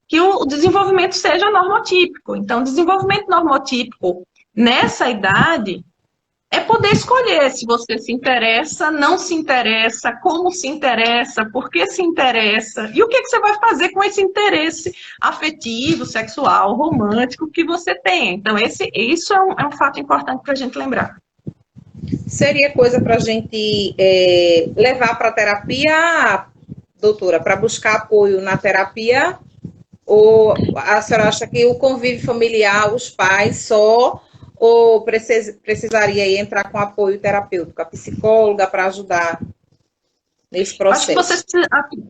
que o desenvolvimento seja normotípico. Então, desenvolvimento normotípico nessa idade é poder escolher se você se interessa, não se interessa, como se interessa, por que se interessa, e o que você vai fazer com esse interesse afetivo, sexual, romântico que você tem. Então, isso é um fato importante para a gente lembrar. Seria coisa para a gente levar para a terapia, doutora, para buscar apoio na terapia? Ou a senhora acha que o convívio familiar, os pais só, ou precisaria entrar com apoio terapêutico, a psicóloga para ajudar nesse processo?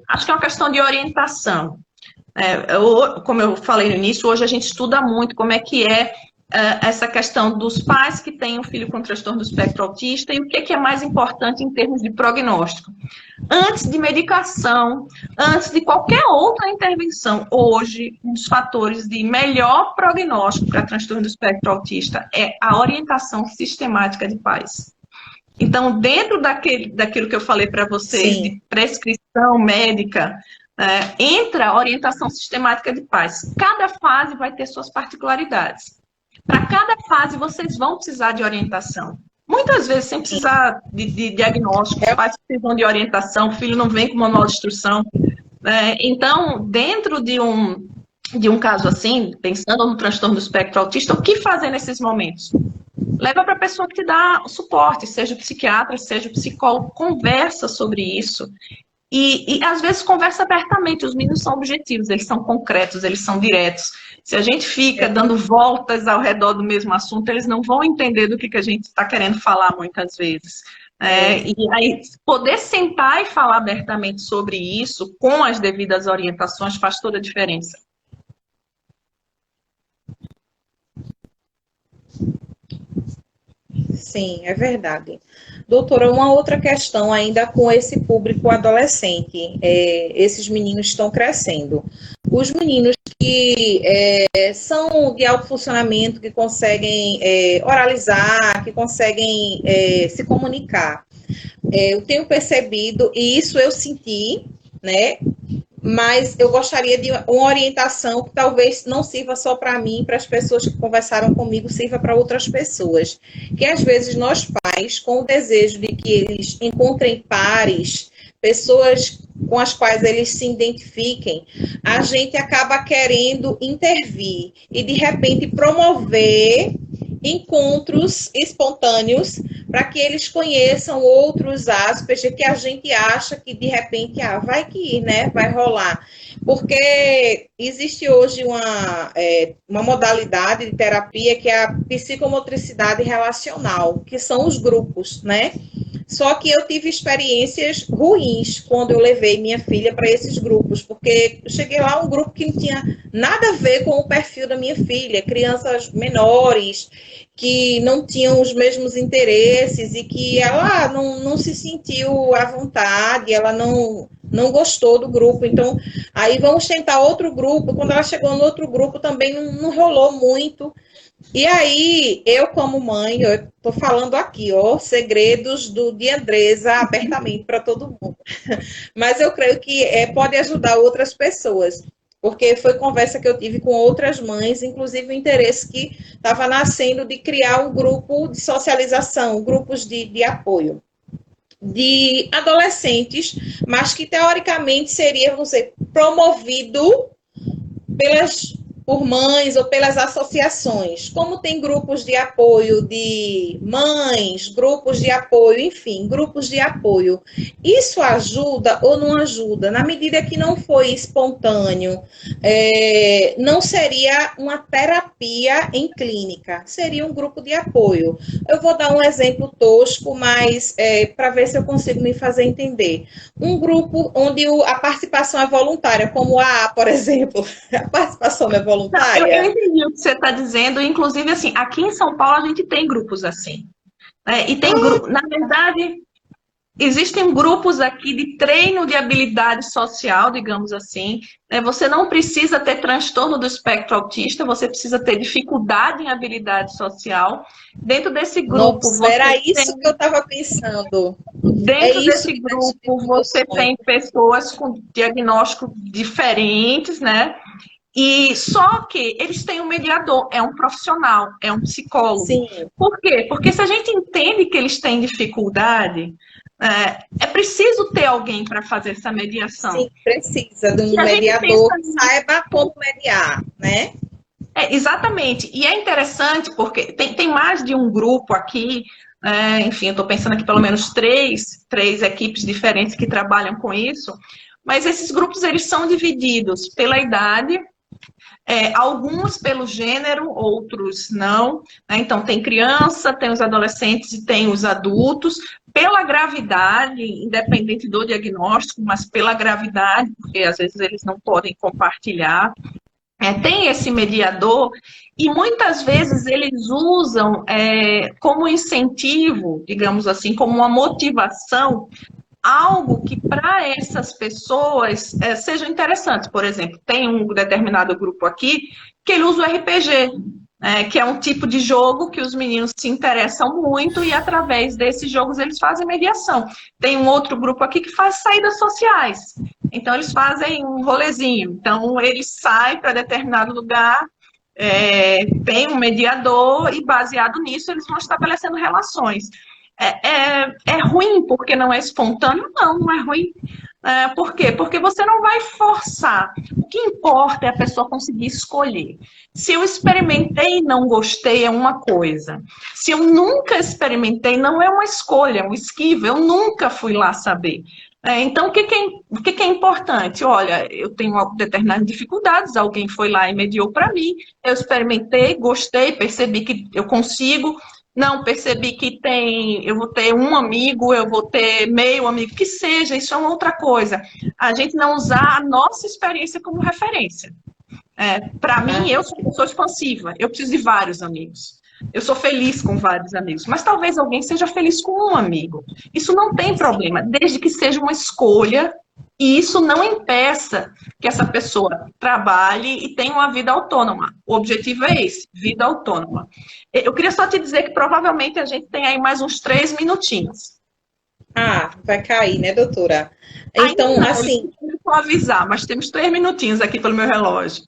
Acho que é uma questão de orientação. Como eu falei no início, hoje a gente estuda muito como é que essa questão dos pais que têm um filho com transtorno do espectro autista e o que é mais importante em termos de prognóstico. Antes de medicação, antes de qualquer outra intervenção, hoje, um dos fatores de melhor prognóstico para transtorno do espectro autista é a orientação sistemática de pais. Então, dentro daquilo que eu falei para vocês, sim, de prescrição médica, entra a orientação sistemática de pais. Cada fase vai ter suas particularidades. Para cada fase, vocês vão precisar de orientação. Muitas vezes, sem precisar de diagnóstico, os pais precisam de orientação, o filho não vem com manual de instrução. Então, dentro de um caso assim, pensando no transtorno do espectro autista, o que fazer nesses momentos? Leva para a pessoa que te dá o suporte, seja o psiquiatra, seja o psicólogo, conversa sobre isso. E às vezes conversa abertamente, os meninos são objetivos, eles são concretos, eles são diretos. Se a gente fica dando voltas ao redor do mesmo assunto, eles não vão entender do que a gente está querendo falar muitas vezes. E aí, poder sentar e falar abertamente sobre isso, com as devidas orientações, faz toda a diferença. Sim, é verdade. Doutora, uma outra questão ainda com esse público adolescente. Esses meninos estão crescendo. Os meninos que são de alto funcionamento, que conseguem oralizar, que conseguem se comunicar. Eu tenho percebido, e isso eu senti, né? Mas eu gostaria de uma orientação que talvez não sirva só para mim, para as pessoas que conversaram comigo, sirva para outras pessoas. Que às vezes nós pais, com o desejo de que eles encontrem pares, pessoas com as quais eles se identifiquem, a gente acaba querendo intervir e de repente promover encontros espontâneos para que eles conheçam outros Asperger que a gente acha que de repente vai que ir, né? Vai rolar. Porque existe hoje uma modalidade de terapia que é a psicomotricidade relacional, que são os grupos, né? Só que eu tive experiências ruins quando eu levei minha filha para esses grupos, porque eu cheguei lá um grupo que não tinha nada a ver com o perfil da minha filha, crianças menores, que não tinham os mesmos interesses e que ela não se sentiu à vontade, ela não gostou do grupo. Então, aí vamos tentar outro grupo. Quando ela chegou no outro grupo, também não rolou muito. E aí, eu como mãe, eu estou falando aqui, segredos de Andresa abertamente para todo mundo. Mas eu creio que pode ajudar outras pessoas, porque foi conversa que eu tive com outras mães, inclusive o interesse que estava nascendo de criar um grupo de socialização, grupos de apoio de adolescentes, mas que teoricamente seria, vamos dizer, promovido por mães ou pelas associações. Como tem grupos de apoio de mães, grupos de apoio, enfim, grupos de apoio. Isso ajuda ou não ajuda? Na medida que não foi espontâneo, não seria uma terapia em clínica, seria um grupo de apoio. Eu vou dar um exemplo tosco, mas para ver se eu consigo me fazer entender. Um grupo onde a participação é voluntária, como a por exemplo, a participação é voluntária. Não, eu entendi o que você está dizendo, inclusive, assim, aqui em São Paulo a gente tem grupos assim, né? E tem grupos, na verdade, existem grupos aqui de treino de habilidade social, digamos assim, né? Você não precisa ter transtorno do espectro autista, você precisa ter dificuldade em habilidade social. Dentro desse grupo... Era isso que eu estava pensando. Dentro desse grupo, você tem pessoas com diagnóstico diferentes, né? E só que eles têm um mediador, é um profissional, é um psicólogo. Sim. Por quê? Porque se a gente entende que eles têm dificuldade, é preciso ter alguém para fazer essa mediação. Sim, precisa de um mediador que saiba como mediar, né? Exatamente. E é interessante porque tem mais de um grupo aqui, enfim, eu estou pensando aqui pelo menos três equipes diferentes que trabalham com isso, mas esses grupos eles são divididos pela idade, alguns pelo gênero, outros não, né? Então tem criança, tem os adolescentes e tem os adultos, pela gravidade, independente do diagnóstico, mas pela gravidade, porque às vezes eles não podem compartilhar. Tem esse mediador e muitas vezes eles usam como incentivo, digamos assim, como uma motivação, algo que para essas pessoas seja interessante. Por exemplo, tem um determinado grupo aqui que ele usa o RPG, que é um tipo de jogo que os meninos se interessam muito e através desses jogos eles fazem mediação. Tem um outro grupo aqui que faz saídas sociais. Então, eles fazem um rolezinho. Então, eles saem para determinado lugar, tem um mediador e, baseado nisso, eles vão estabelecendo relações. É ruim porque não é espontâneo? Não, não é ruim. Por quê? Porque você não vai forçar. O que importa é a pessoa conseguir escolher. Se eu experimentei e não gostei, é uma coisa. Se eu nunca experimentei, não é uma escolha, é um esquivo. Eu nunca fui lá saber. Então, o que é importante? Olha, eu tenho determinadas dificuldades, alguém foi lá e mediou para mim, eu experimentei, gostei, percebi que eu consigo, não, percebi que eu vou ter um amigo, eu vou ter meio amigo, que seja, isso é uma outra coisa. A gente não usar a nossa experiência como referência. Para mim, eu sou uma pessoa expansiva, eu preciso de vários amigos. Eu sou feliz com vários amigos, mas talvez alguém seja feliz com um amigo. Isso não tem problema, desde que seja uma escolha e isso não impeça que essa pessoa trabalhe e tenha uma vida autônoma. O objetivo é esse, vida autônoma. Eu queria só te dizer que provavelmente a gente tem aí mais uns 3 minutinhos. Vai cair, né, doutora? Então, não, assim... Eu vou avisar, mas temos 3 minutinhos aqui pelo meu relógio.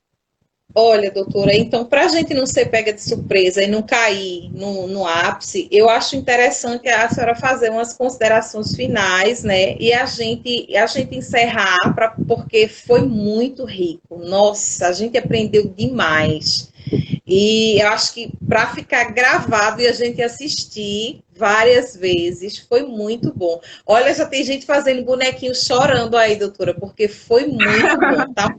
Olha, doutora, então, para a gente não ser pega de surpresa e não cair no ápice, eu acho interessante a senhora fazer umas considerações finais, né? E a gente encerrar, porque foi muito rico. Nossa, a gente aprendeu demais. E eu acho que para ficar gravado e a gente assistir várias vezes, foi muito bom. Olha, já tem gente fazendo bonequinho chorando aí, doutora, porque foi muito bom, tá?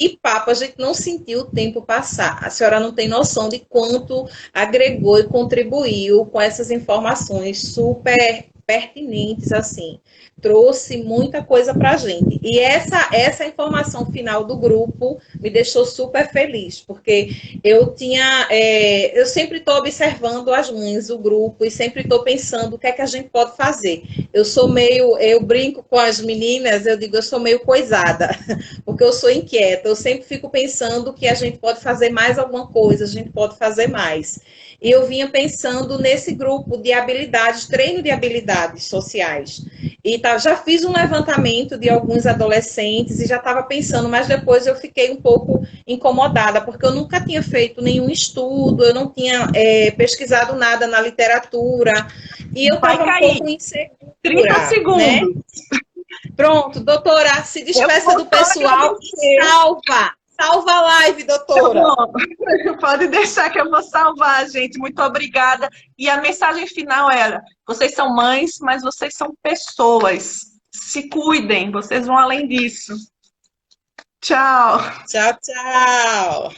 E papo, a gente não sentiu o tempo passar. A senhora não tem noção de quanto agregou e contribuiu com essas informações super pertinentes, assim. Trouxe muita coisa para a gente. E essa informação final do grupo me deixou super feliz, porque eu sempre estou observando as mães, o grupo, e sempre estou pensando o que é que a gente pode fazer. Eu brinco com as meninas, eu digo, eu sou meio coisada, porque eu sou inquieta, eu sempre fico pensando que a gente pode fazer mais alguma coisa, a gente pode fazer mais. E eu vinha pensando nesse grupo de habilidades, treino de habilidades sociais. E já fiz um levantamento de alguns adolescentes e já estava pensando, mas depois eu fiquei um pouco incomodada, porque eu nunca tinha feito nenhum estudo, eu não tinha pesquisado nada na literatura, e eu estava um pouco insegura. 30 segundos. Né? Pronto, doutora, se despeça do pessoal e Salva a live, doutora. Tá bom. Pode deixar que eu vou salvar, gente. Muito obrigada. E a mensagem final era: vocês são mães, mas vocês são pessoas. Se cuidem, vocês vão além disso. Tchau. Tchau, tchau.